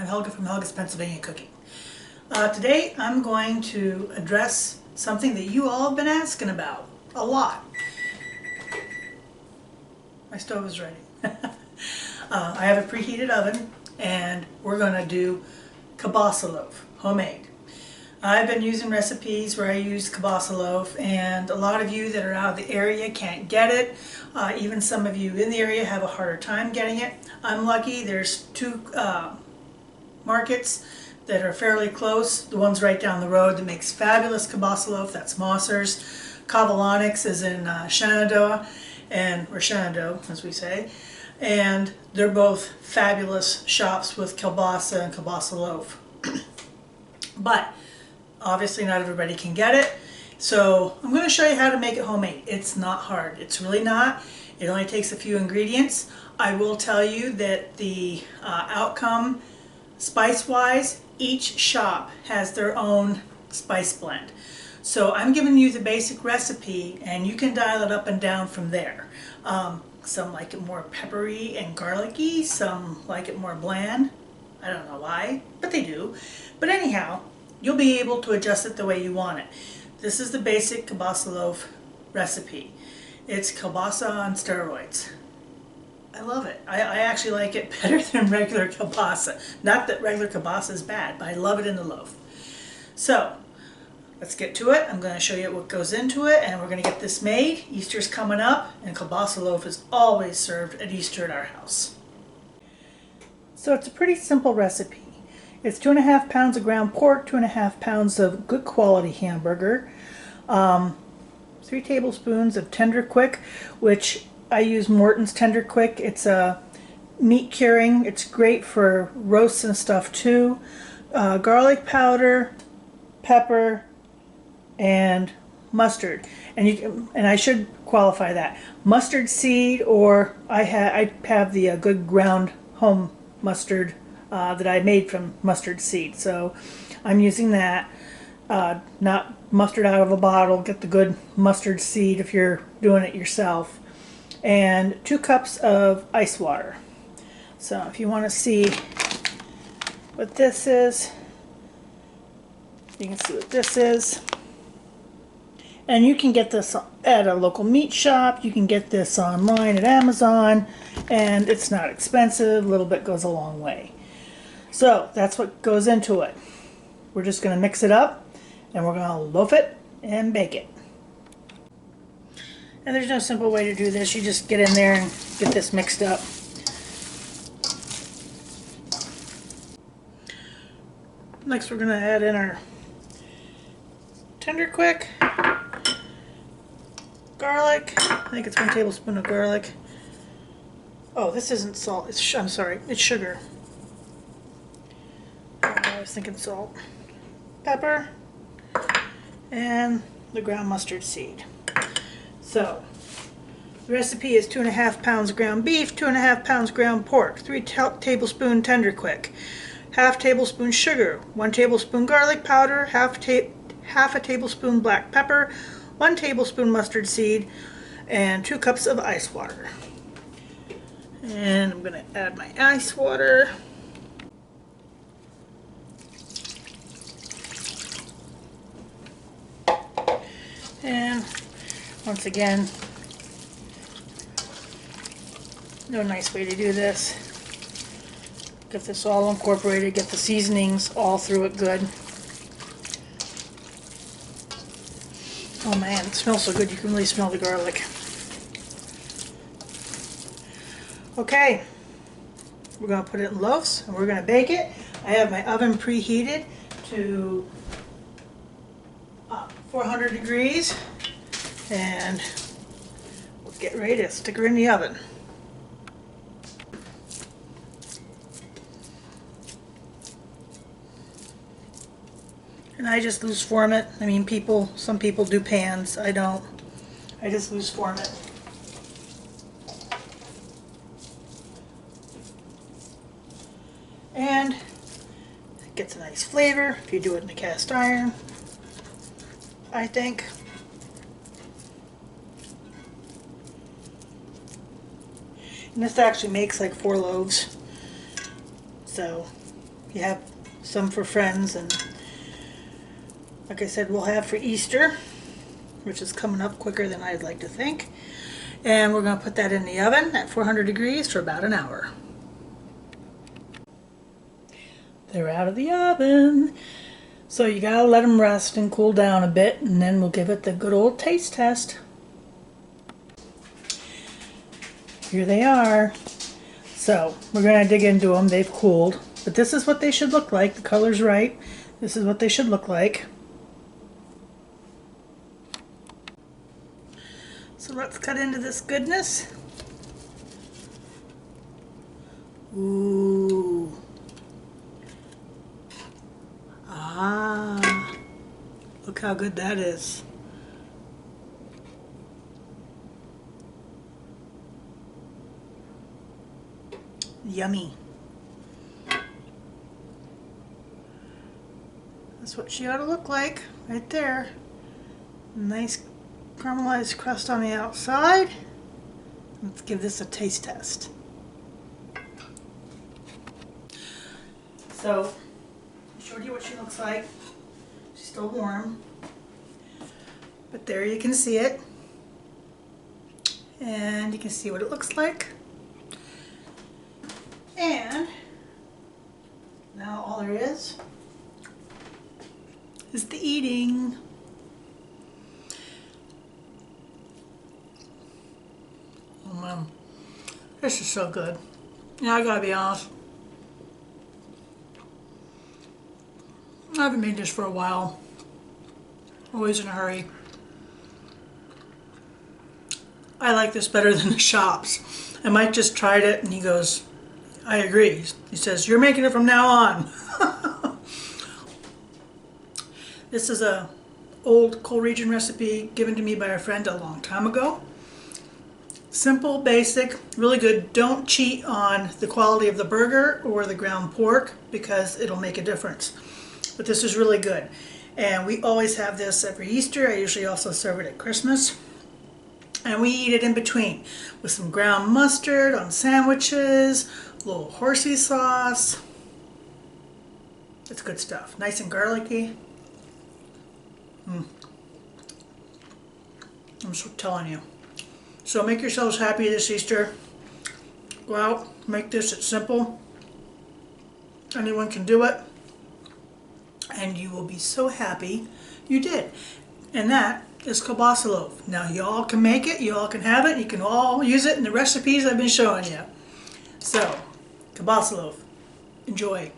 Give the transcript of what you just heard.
I'm Helga from Helga's Pennsylvania Cooking. Today I'm going to address something that you all have been asking about a lot. My stove is ready. I have a preheated oven and we're going to do kielbasa loaf, homemade. I've been using recipes where I use kielbasa loaf, and a lot of you that are out of the area can't get it. Even some of you in the area have a harder time getting it. I'm lucky. There's two markets that are fairly close. The one's right down the road that makes fabulous kielbasa loaf. That's Mosser's. Kavalonics is in Shenandoah, or Shenandoah as we say. And they're both fabulous shops with kielbasa and kielbasa loaf. But obviously not everybody can get it. So I'm going to show you how to make it homemade. It's not hard. It's really not. It only takes a few ingredients. I will tell you that the outcome spice-wise, each shop has their own spice blend. So I'm giving you the basic recipe and you can dial it up and down from there. Some like it more peppery and garlicky, some like it more bland. I don't know why, but they do. But anyhow, you'll be able to adjust it the way you want it. This is the basic kielbasa loaf recipe. It's kielbasa on steroids. I love it. I actually like it better than regular kielbasa. Not that regular kielbasa is bad, but I love it in the loaf. So, let's get to it. I'm going to show you what goes into it, and we're going to get this made. Easter's coming up, and kielbasa loaf is always served at Easter at our house. So it's a pretty simple recipe. It's 2.5 pounds of ground pork, 2.5 pounds of good quality hamburger, 3 tablespoons of tenderquick, which I use Morton's tenderquick. It's a meat curing. It's great for roasts and stuff too. Garlic powder, pepper, and mustard. And I should qualify that. Mustard seed, or I have the good ground home mustard that I made from mustard seed. So I'm using that. Not mustard out of a bottle. Get the good mustard seed if you're doing it yourself. And 2 cups of ice water. So if you want to see what this is, you can see what this is. And you can get this at a local meat shop. You can get this online at Amazon, and it's not expensive. A little bit goes a long way. So that's what goes into it. We're just going to mix it up, and we're going to loaf it and bake it. And there's no simple way to do this. You just get in there and get this mixed up. Next we're going to add in our tenderquick, garlic. I think it's 1 tablespoon of garlic. Oh, this isn't salt. I'm sorry, it's sugar. I was thinking salt. Pepper, and the ground mustard seed. So, the recipe is 2.5 pounds ground beef, 2.5 pounds ground pork, 3 tablespoon tenderquick, half tablespoon sugar, 1 tablespoon garlic powder, half a tablespoon black pepper, 1 tablespoon mustard seed, and 2 cups of ice water. And I'm going to add my ice water. And once again, no nice way to do this. Get this all incorporated, get the seasonings all through it good. Oh man, it smells so good, you can really smell the garlic. Okay, we're going to put it in loaves and we're going to bake it. I have my oven preheated to 400 degrees, and we'll get ready to stick her in the oven. And I just loose form it. I mean, some people do pans. I don't. I just loose form it. And it gets a nice flavor if you do it in a cast iron, I think. And this actually makes like 4 loaves. So You have some for friends, and like I said, we'll have for Easter, which is coming up quicker than I'd like to think. And we're going to put that in the oven at 400 degrees for about an hour. They're out of the oven. So you gotta let them rest and cool down a bit, and then we'll give it the good old taste test. Here they are. So we're gonna dig into them. They've cooled, but this is what they should look like. The color's right. This is what they should look like. So let's cut into this goodness. Ooh. Ah. Look how good that is. Yummy. That's what she ought to look like right there. Nice caramelized crust on the outside. Let's give this a taste test. So, I showed you what she looks like. She's still warm. But there you can see it. And you can see what it looks like. And now all there is the eating. Oh man, this is so good. Yeah, I gotta be honest. I haven't made this for a while. Always in a hurry. I like this better than the shops. And Mike just tried it and he goes, I agree. He says, you're making it from now on. This is a old Coleregion recipe given to me by a friend a long time ago. Simple, basic, really good. Don't cheat on the quality of the burger or the ground pork because it'll make a difference. But this is really good. And we always have this every Easter. I usually also serve it at Christmas. And we eat it in between with some ground mustard on sandwiches, a little horsey sauce. It's good stuff. Nice and garlicky. I'm just telling you. So make yourselves happy this Easter. Go out, make this. It's simple. Anyone can do it. And you will be so happy you did. And that is kielbasa loaf. Now y'all can make it, y'all can have it, you can all use it in the recipes I've been showing you. So, kielbasa loaf. Enjoy.